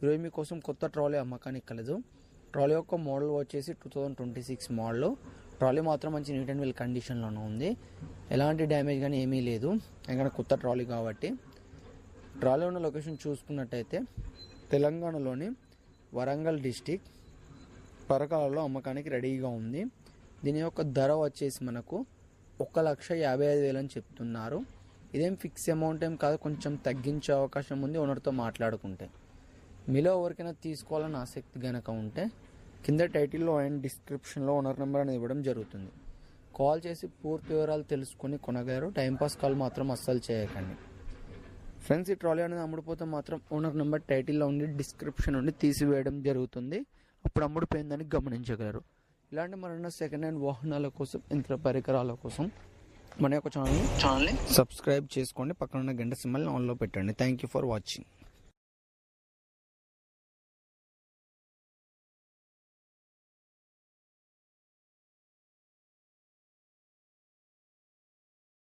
ఈరోజు మీకోసం కొత్త ట్రాలీ అమ్మకానికి కలదు. ట్రాలీ యొక్క మోడల్ వచ్చేసి 2026 మోడల్. ట్రాలీ మాత్రం మంచి నీట్ అండ్ వెల్ కండిషన్లోనే ఉంది. ఎలాంటి డ్యామేజ్ కానీ ఏమీ లేదు, ఎందుకంటే కొత్త ట్రాలీ కాబట్టి. ట్రాలీ ఉన్న లొకేషన్ చూసుకున్నట్టయితే తెలంగాణలోని వరంగల్ డిస్టిక్ పరకాలలో అమ్మకానికి రెడీగా ఉంది. దీని యొక్క ధర వచ్చేసి మనకు 1,55,000 అని చెప్తున్నారు. ఇదేం ఫిక్స్ అమౌంట్ ఏం కాదు, కొంచెం తగ్గించే అవకాశం ఉంది ఓనర్తో మాట్లాడుకుంటే. మీలో ఎవరికైనా తీసుకోవాలని ఆసక్తి కనుక ఉంటే కింద టైటిల్లో అండ్ డిస్క్రిప్షన్లో ఓనర్ నెంబర్ అనేది ఇవ్వడం జరుగుతుంది. కాల్ చేసి పూర్తి వివరాలు తెలుసుకొని కొనగలరు. టైంపాస్ కాల్ మాత్రం అస్సలు చేయకండి ఫ్రెండ్స్. ఈ ట్రాలీ అనేది అమ్ముడుపోతే మాత్రం ఓనర్ నెంబర్ టైటిల్లో ఉండి డిస్క్రిప్షన్ నుండి తీసివేయడం జరుగుతుంది. అప్పుడు అమ్ముడుపోయిందని గమనించగలరు. ఇలాంటి మరిన్న సెకండ్ హ్యాండ్ వాహనాల కోసం, యంత్ర పరికరాల కోసం మన యొక్క ఛానల్ని సబ్స్క్రైబ్ చేసుకోండి. పక్కన ఉన్న గంట సింబల్ని ఆన్లో పెట్టండి. Thank you for watching.